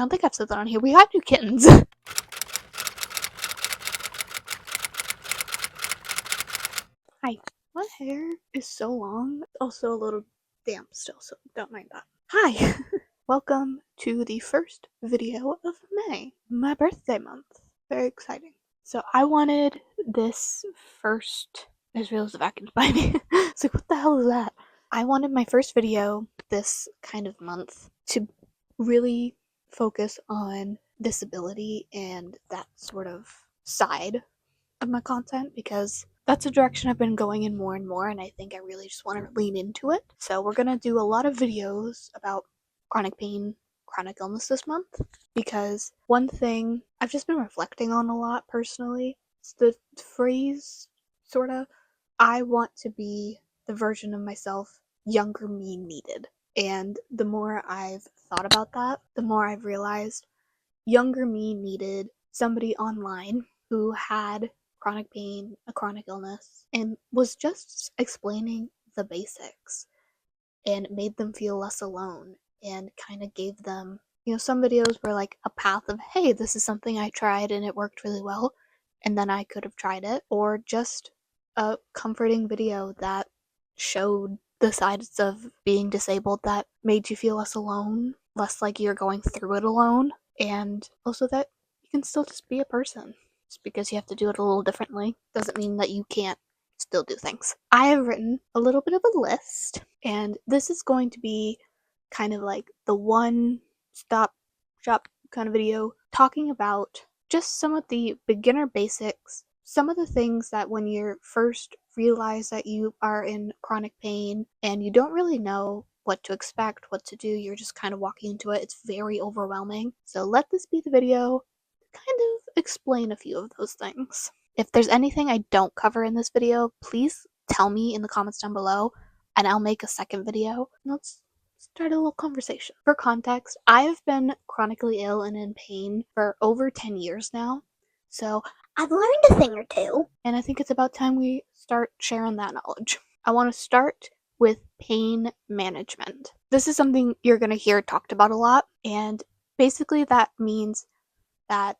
don't think I've said that on here. We got new kittens. Hi. My hair is so long. Also a little damp still, so don't mind that. Hi. Welcome to the first video of May, my birthday month. Very exciting. So I wanted this first, there's reels of vacuums by me. It's like, what the hell is that? I wanted my first video this kind of month to really focus on disability and that sort of side of my content, because that's a direction I've been going in more and more, and I think I really just want to lean into it. So we're gonna do a lot of videos about chronic pain, chronic illness this month, because one thing I've just been reflecting on a lot personally is the phrase, sorta, I want to be the version of myself younger me needed. And the more I've thought about that, the more I've realized younger me needed somebody online who had chronic pain, a chronic illness, and was just explaining the basics and made them feel less alone and kind of gave them, some videos were like a path of, hey, this is something I tried and it worked really well, and then I could have tried it, or just a comforting video that showed the sides of being disabled that made you feel less alone, less like you're going through it alone, and also that you can still just be a person. Just because you have to do it a little differently doesn't mean that you can't still do things. I have written a little bit of a list, and this is going to be kind of like the one stop shop kind of video talking about just some of the beginner basics, some of the things that when you first realize that you are in chronic pain and you don't really know what to expect, what to do, you're just kind of walking into it. It's very overwhelming. So let this be the video to kind of explain a few of those things. If there's anything I don't cover in this video, please tell me in the comments down below, and I'll make a second video. Let's start a little conversation. For context, I've been chronically ill and in pain for over 10 years now, so I've learned a thing or two, and I think it's about time we start sharing that knowledge. I want to start with pain management. This is something you're going to hear talked about a lot, and basically that means that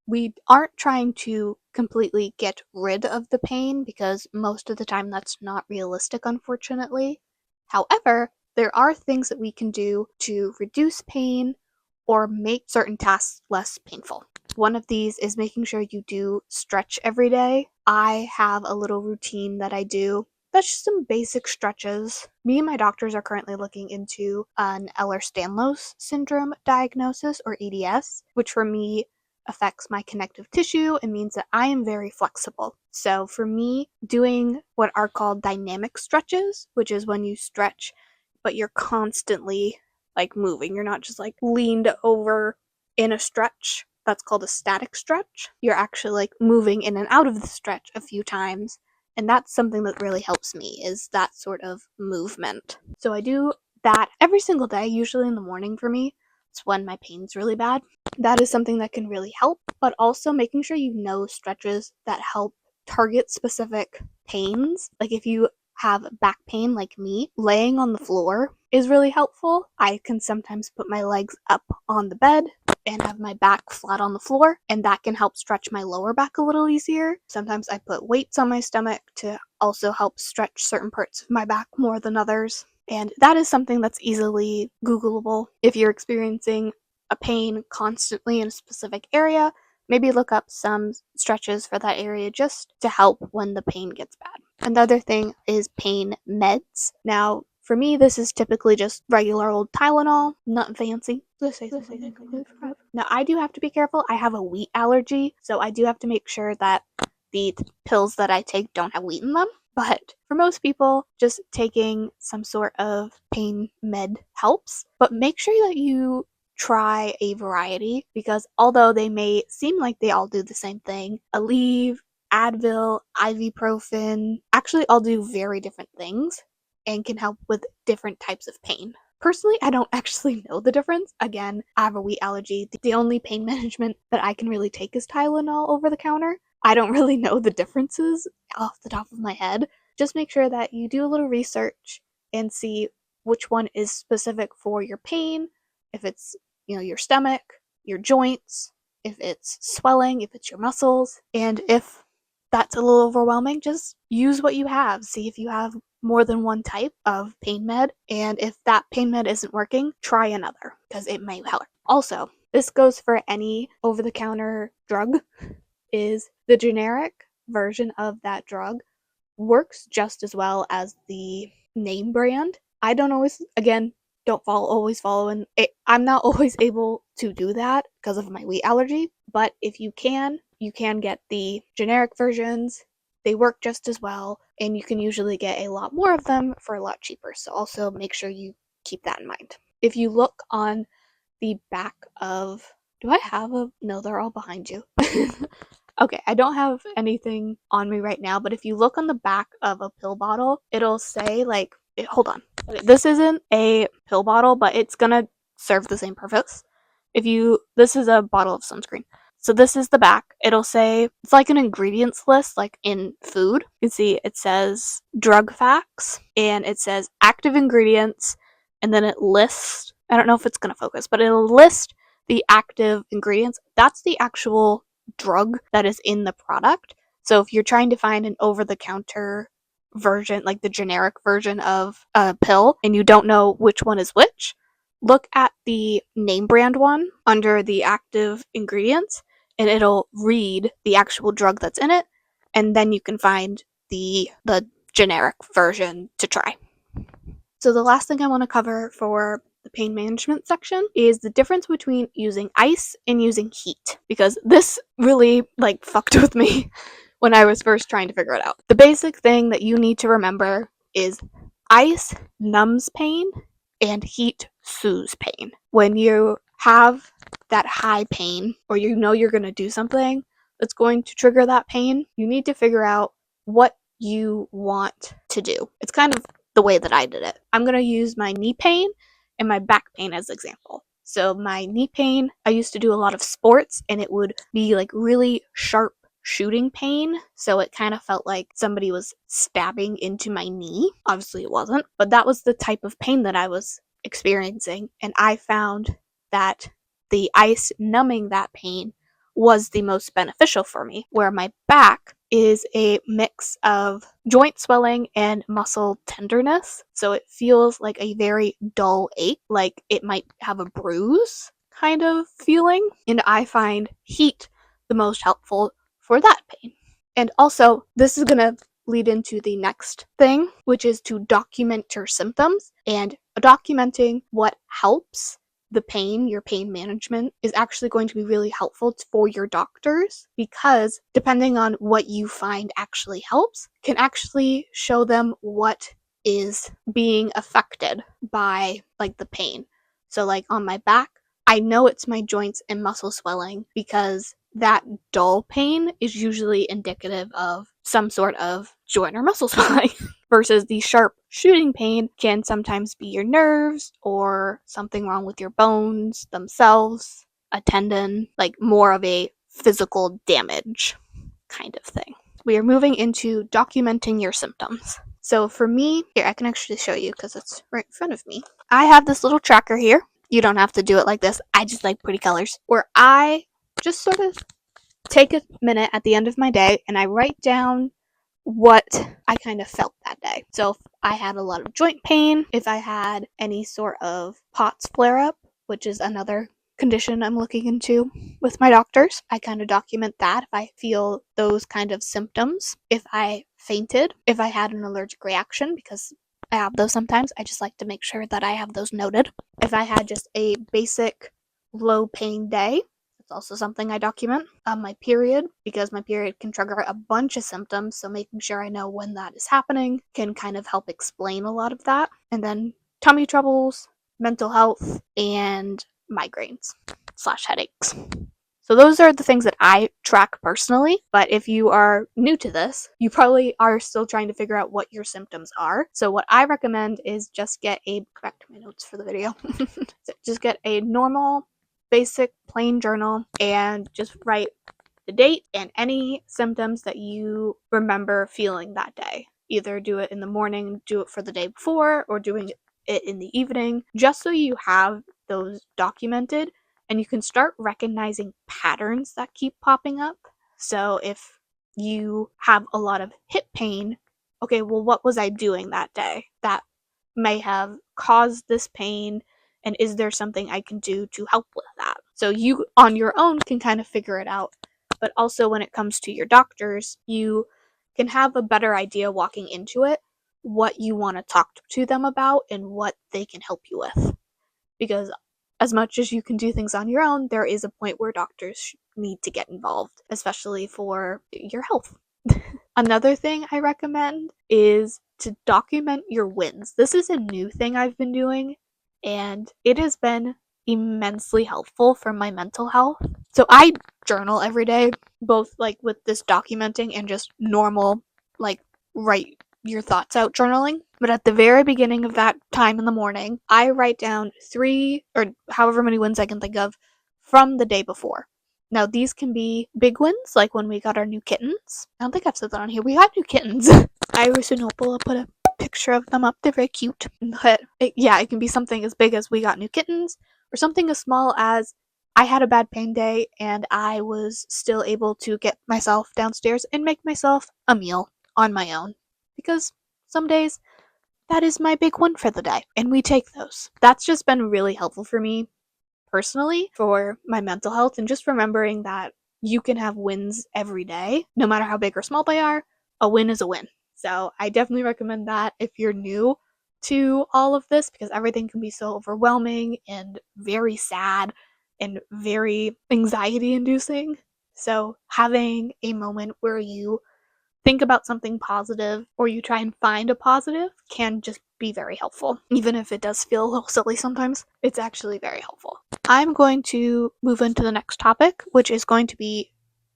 we aren't trying to completely get rid of the pain, because most of the time that's not realistic, unfortunately. However, there are things that we can do to reduce pain or make certain tasks less painful. One of these is making sure you do stretch every day. I have a little routine that I do. That's just some basic stretches. Me and my doctors are currently looking into an Ehlers-Danlos syndrome diagnosis, or EDS, which for me affects my connective tissue and means that I am very flexible. So for me, doing what are called dynamic stretches, which is when you stretch but you're constantly like moving, you're not just like leaned over in a stretch. That's called a static stretch. You're actually like moving in and out of the stretch a few times, and that's something that really helps me, is that sort of movement. So I do that every single day, usually in the morning for me. It's when my pain's really bad. That is something that can really help, but also making sure you know stretches that help target specific pains. Like if you have back pain like me, laying on the floor is really helpful. I can sometimes put my legs up on the bed and have my back flat on the floor, and that can help stretch my lower back a little easier. Sometimes I put weights on my stomach to also help stretch certain parts of my back more than others. And that is something that's easily Googleable. If you're experiencing a pain constantly in a specific area, maybe look up some stretches for that area just to help when the pain gets bad. Another thing is pain meds. Now, for me, this is typically just regular old Tylenol, nothing fancy. Now, I do have to be careful. I have a wheat allergy, so I do have to make sure that the pills that I take don't have wheat in them. But for most people, just taking some sort of pain med helps. But make sure that you try a variety, because although they may seem like they all do the same thing, Aleve, Advil, ibuprofen actually all do very different things and can help with different types of pain. Personally, I don't actually know the difference. Again, I have a wheat allergy. The only pain management that I can really take is Tylenol over the counter. I don't really know the differences off the top of my head. Just make sure that you do a little research and see which one is specific for your pain. If it's, your stomach, your joints, if it's swelling, if it's your muscles, and if that's a little overwhelming, just use what you have. See if you have more than one type of pain med, and if that pain med isn't working, try another because it may help. Also, this goes for any over-the-counter drug, is the generic version of that drug works just as well as the name brand. I don't always, again, don't always follow in it. I'm not always able to do that because of my wheat allergy, but if you can get the generic versions. They work just as well, and you can usually get a lot more of them for a lot cheaper. So also make sure you keep that in mind. If you look on the back of, do I have a, no, they're all behind you. Okay, I don't have anything on me right now, but if you look on the back of a pill bottle, it'll say like, hold on. This isn't a pill bottle, but it's gonna serve the same purpose. This is a bottle of sunscreen. So this is the back. It'll say, it's like an ingredients list, like in food. You can see it says drug facts, and it says active ingredients, and then it lists, I don't know if it's gonna focus, but it'll list the active ingredients. That's the actual drug that is in the product. So if you're trying to find an over-the-counter version, like the generic version of a pill, and you don't know which one is which, look at the name brand one under the active ingredients, and it'll read the actual drug that's in it, and then you can find the generic version to try. So the last thing I want to cover for the pain management section is the difference between using ice and using heat, because this really like fucked with me when I was first trying to figure it out. The basic thing that you need to remember is ice numbs pain and heat soothes pain. When you have that high pain, or you know you're going to do something that's going to trigger that pain, you need to figure out what you want to do. It's kind of the way that I did it. I'm going to use my knee pain and my back pain as example. So my knee pain, I used to do a lot of sports, and it would be like really sharp shooting pain, so it kind of felt like somebody was stabbing into my knee. Obviously it wasn't, but that was the type of pain that I was experiencing, and I found that the ice numbing that pain was the most beneficial for me, where my back is a mix of joint swelling and muscle tenderness. So it feels like a very dull ache, like it might have a bruise kind of feeling. And I find heat the most helpful for that pain. And also, this is going to lead into the next thing, which is to document your symptoms. And documenting what helps the pain, your pain management, is actually going to be really helpful for your doctors, because depending on what you find actually helps can actually show them what is being affected by like the pain. So like on my back, I know it's my joints and muscle swelling because that dull pain is usually indicative of some sort of joint or muscle swelling. Versus the sharp shooting pain can sometimes be your nerves or something wrong with your bones themselves, a tendon, like more of a physical damage kind of thing. We are moving into documenting your symptoms. So for me, here, I can actually show you because it's right in front of me. I have this little tracker here. You don't have to do it like this. I just like pretty colors. Where I just sort of take a minute at the end of my day and I write down what I kind of felt that day. So if I had a lot of joint pain, if I had any sort of POTS flare up, which is another condition I'm looking into with my doctors, I kind of document that if I feel those kind of symptoms. If I fainted, if I had an allergic reaction, because I have those sometimes, I just like to make sure that I have those noted. If I had just a basic low pain day, it's also something I document. My period, because my period can trigger a bunch of symptoms, so making sure I know when that is happening can kind of help explain a lot of that. And then tummy troubles, mental health, and migraines / headaches. So those are the things that I track personally, but if you are new to this, you probably are still trying to figure out what your symptoms are. So what I recommend is just get back to my notes for the video, just get a normal, basic, plain journal and just write the date and any symptoms that you remember feeling that day. Either do it in the morning, do it for the day before, or doing it in the evening, just so you have those documented and you can start recognizing patterns that keep popping up. So if you have a lot of hip pain, okay, well, what was I doing that day that may have caused this pain? And is there something I can do to help with that? So you on your own can kind of figure it out. But also when it comes to your doctors, you can have a better idea walking into it what you want to talk to them about and what they can help you with. Because as much as you can do things on your own, there is a point where doctors need to get involved, especially for your health. Another thing I recommend is to document your wins. This is a new thing I've been doing, and it has been immensely helpful for my mental health. So I journal every day, both like with this documenting and just normal, like, write your thoughts out journaling. But at the very beginning of that time in the morning, I write down 3 or however many wins I can think of from the day before. Now, these can be big wins, like when we got our new kittens. I don't think I've said that on here. We got new kittens. Iris and Opal, I'll put a picture of them up. They're very cute. But it can be something as big as we got new kittens, or something as small as I had a bad pain day and I was still able to get myself downstairs and make myself a meal on my own. Because some days, that is my big win for the day, and we take those. That's just been really helpful for me personally for my mental health, and just remembering that you can have wins every day, no matter how big or small they are. A win is a win. So I definitely recommend that if you're new to all of this, because everything can be so overwhelming and very sad and very anxiety inducing. So having a moment where you think about something positive or you try and find a positive can just be very helpful. Even if it does feel a little silly sometimes, it's actually very helpful. I'm going to move into the next topic, which is going to be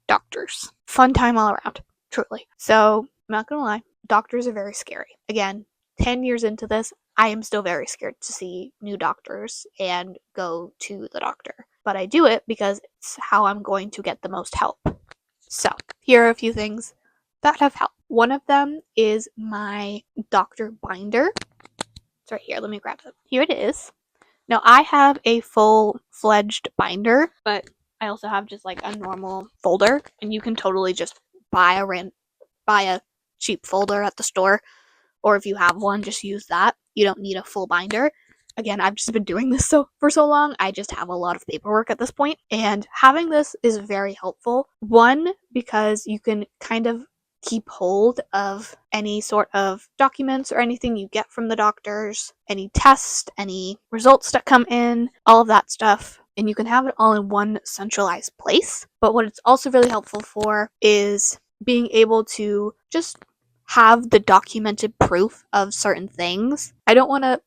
doctors. Fun time all around, truly. So, I'm not gonna lie, doctors are very scary. Again, 10 years into this, I am still very scared to see new doctors and go to the doctor. But I do it because it's how I'm going to get the most help. So, here are a few things that have helped. One of them is my doctor binder. It's right here. Let me grab it. Here it is. Now, I have a full-fledged binder, but I also have just like a normal folder, and you can totally just buy a cheap folder at the store, or if you have one, just use that. You don't need a full binder. Again, I've just been doing this for so long, I just have a lot of paperwork at this point, and having this is very helpful. One, because you can kind of keep hold of any sort of documents or anything you get from the doctors, any tests, any results that come in, all of that stuff, and you can have it all in one centralized place. But what it's also really helpful for is being able to just have the documented proof of certain things. I don't want to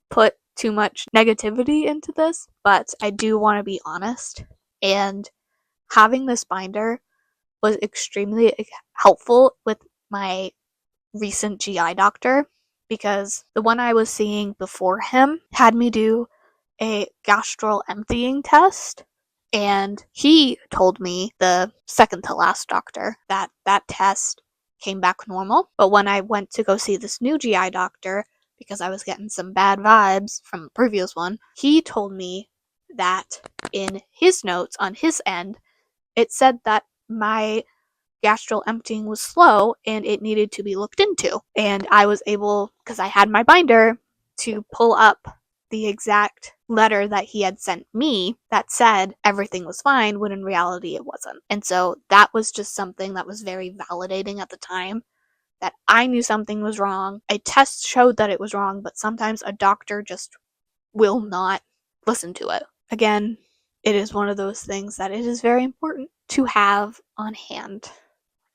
put too much negativity into this, but I do want to be honest. And having this binder was extremely helpful with my recent GI doctor, because the one I was seeing before him had me do a gastral emptying test, and he told me, the second to last doctor, that that test came back normal. But when I went to go see this new GI doctor, because I was getting some bad vibes from the previous one, he told me that in his notes on his end, it said that my gastral emptying was slow and it needed to be looked into. And I was able, because I had my binder, to pull up the exact letter that he had sent me that said everything was fine, when in reality it wasn't. And so that was just something that was very validating at the time, that I knew something was wrong. A test showed that it was wrong, but sometimes a doctor just will not listen to it. Again, it is one of those things that it is very important to have on hand.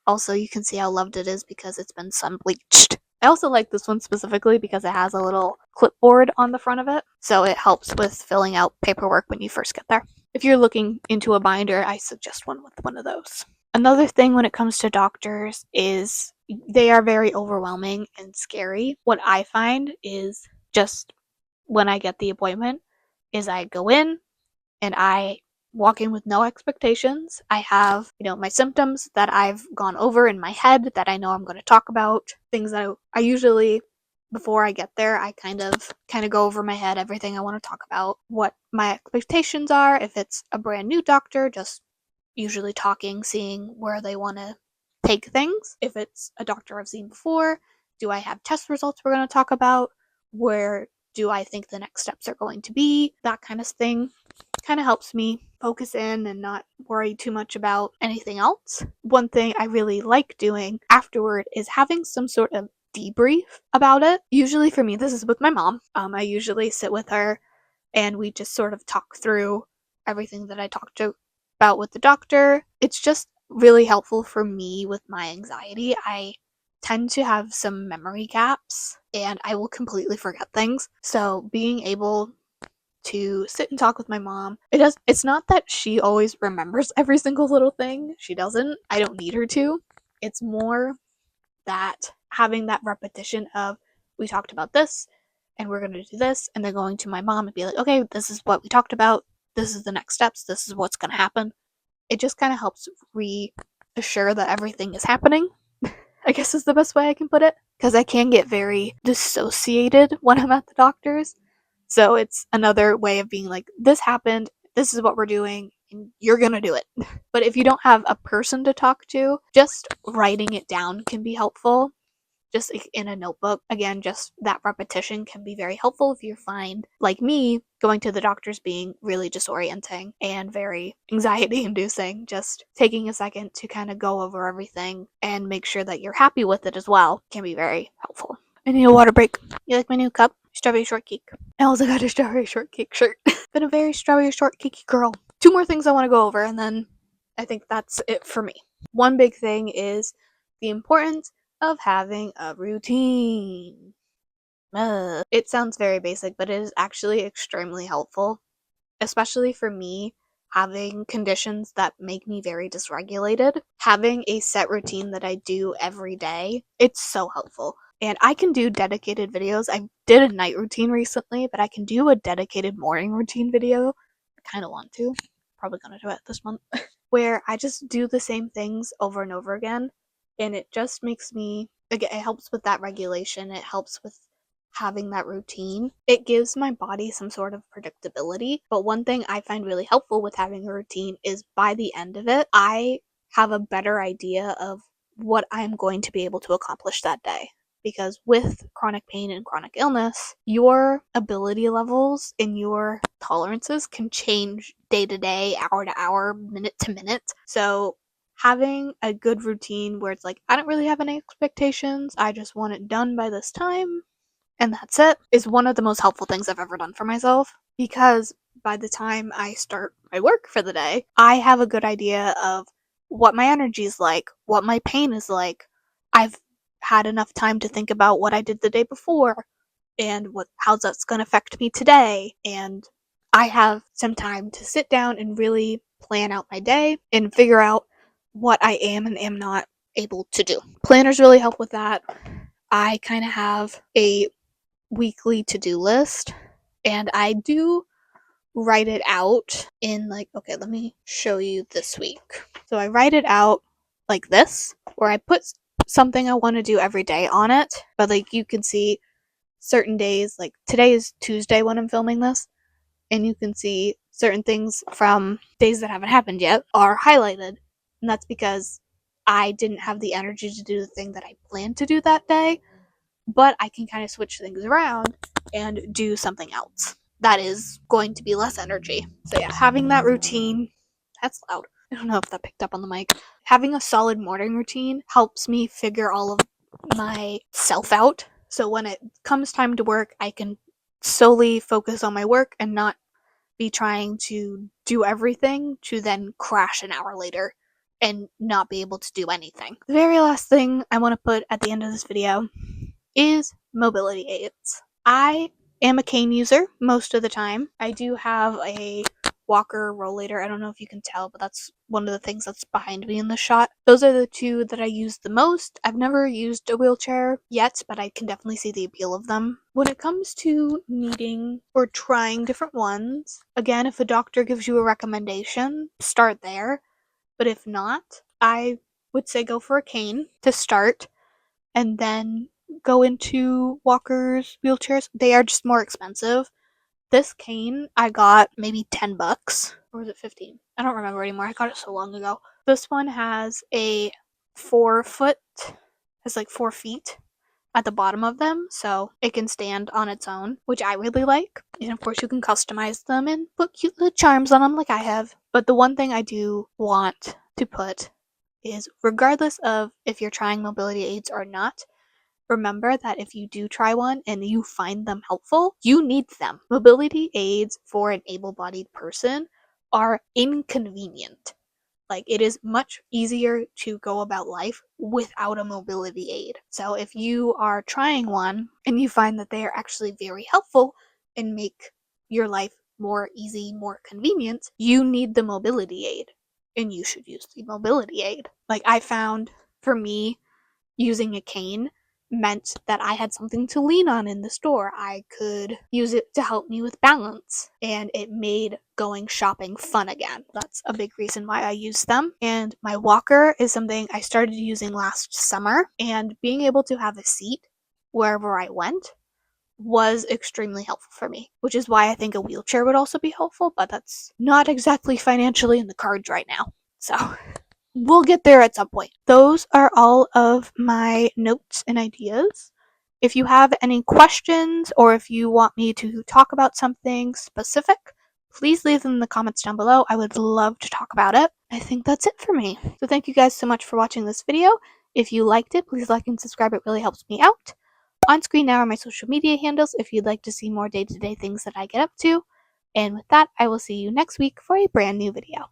Also, you can see how loved it is because it's been sun bleached. I also like this one specifically because it has a little clipboard on the front of it, so it helps with filling out paperwork when you first get there. If you're looking into a binder, I suggest one with one of those. Another thing when it comes to doctors is they are very overwhelming and scary. What I find is, just when I get the appointment, is I go in and I walk in with no expectations. I have, my symptoms that I've gone over in my head that I know I'm going to talk about, things that I usually before I get there, I kind of go over my head everything I want to talk about, what my expectations are. If it's a brand new doctor, just usually talking, seeing where they want to take things. If it's a doctor I've seen before, do I have test results we're going to talk about? Where do I think the next steps are going to be? That kind of thing kind of helps me focus in and not worry too much about anything else. One thing I really like doing afterward is having some sort of debrief about it. Usually for me, this is with my mom. I usually sit with her and we just sort of talk through everything that I talked about with the doctor. It's just really helpful for me with my anxiety. I tend to have some memory gaps and I will completely forget things. So being able to sit and talk with my mom. It's not that she always remembers every single little thing. She doesn't. I don't need her to. It's more that having that repetition of we talked about this and we're going to do this, and then going to my mom and be like, okay, this is what we talked about. This is the next steps. This is what's going to happen. It just kind of helps reassure that everything is happening, I guess is the best way I can put it. Because I can get very dissociated when I'm at the doctor's. So it's another way of being like, this happened, this is what we're doing, and you're gonna do it. But if you don't have a person to talk to, just writing it down can be helpful. Just like in a notebook. Again, just that repetition can be very helpful if you find, like me, going to the doctors being really disorienting and very anxiety inducing. Just taking a second to kind of go over everything and make sure that you're happy with it as well can be very helpful. I need a water break. You like my new cup? Strawberry shortcake. I also got a strawberry shortcake shirt. Been a very strawberry shortcakey girl. 2 more things I want to go over and then I think that's it for me. One big thing is the importance of having a routine. It sounds very basic, but it is actually extremely helpful, especially for me having conditions that make me very dysregulated. Having a set routine that I do every day, it's so helpful. And I can do dedicated videos. I did a night routine recently, but I can do a dedicated morning routine video. I kind of want to. Probably gonna do it this month. Where I just do the same things over and over again. And it just makes me, again, it helps with that regulation. It helps with having that routine. It gives my body some sort of predictability. But one thing I find really helpful with having a routine is by the end of it, I have a better idea of what I'm going to be able to accomplish that day. Because with chronic pain and chronic illness, your ability levels and your tolerances can change day to day, hour to hour, minute to minute. So having a good routine where it's like, I don't really have any expectations, I just want it done by this time, and that's it, is one of the most helpful things I've ever done for myself. Because by the time I start my work for the day, I have a good idea of what my energy is like, what my pain is like. I've had enough time to think about what I did the day before and how that's going to affect me today. And I have some time to sit down and really plan out my day and figure out what I am and am not able to do. Planners really help with that. I kind of have a weekly to-do list and I do write it out in like, okay, let me show you this week. So I write it out like this, where I put something I want to do every day on it, but like you can see certain days, like today is Tuesday when I'm filming this, and you can see certain things from days that haven't happened yet are highlighted, and that's because I didn't have the energy to do the thing that I planned to do that day, but I can kind of switch things around and do something else that is going to be less energy. So yeah, having that routine, that's loud. I don't know if that picked up on the mic. Having a solid morning routine helps me figure all of myself out. So when it comes time to work, I can solely focus on my work and not be trying to do everything to then crash an hour later and not be able to do anything. The very last thing I want to put at the end of this video is mobility aids. I am a cane user most of the time. I do have a walker rollator. I don't know if you can tell, but that's one of the things that's behind me in the shot. Those are the two that I use the most. I've never used a wheelchair yet, but I can definitely see the appeal of them. When it comes to needing or trying different ones, again, if a doctor gives you a recommendation, start there. But if not, I would say go for a cane to start, and then go into walkers, wheelchairs. They are just more expensive. This cane I got maybe $10, or was it 15? I don't remember anymore. I got it so long ago. This one has a 4 foot, has like 4 feet at the bottom of them, so it can stand on its own, which I really like. And of course, you can customize them and put cute little charms on them like I have. But the one thing I do want to put is, regardless of if you're trying mobility aids or not, remember that if you do try one and you find them helpful, you need them. Mobility aids for an able-bodied person are inconvenient. Like, it is much easier to go about life without a mobility aid. So if you are trying one and you find that they are actually very helpful and make your life more easy, more convenient, you need the mobility aid. And you should use the mobility aid. Like, I found, for me, using a cane meant that I had something to lean on in the store. I could use it to help me with balance, and it made going shopping fun again. That's a big reason why I use them. And my walker is something I started using last summer, and being able to have a seat wherever I went was extremely helpful for me, which is why I think a wheelchair would also be helpful, but that's not exactly financially in the cards right now. So we'll get there at some point. Those are all of my notes and ideas. If you have any questions or if you want me to talk about something specific, please leave them in the comments down below. I would love to talk about it. I think that's it for me. So thank you guys so much for watching this video. If you liked it, please like and subscribe. It really helps me out. On screen now are my social media handles if you'd like to see more day-to-day things that I get up to. And with that, I will see you next week for a brand new video.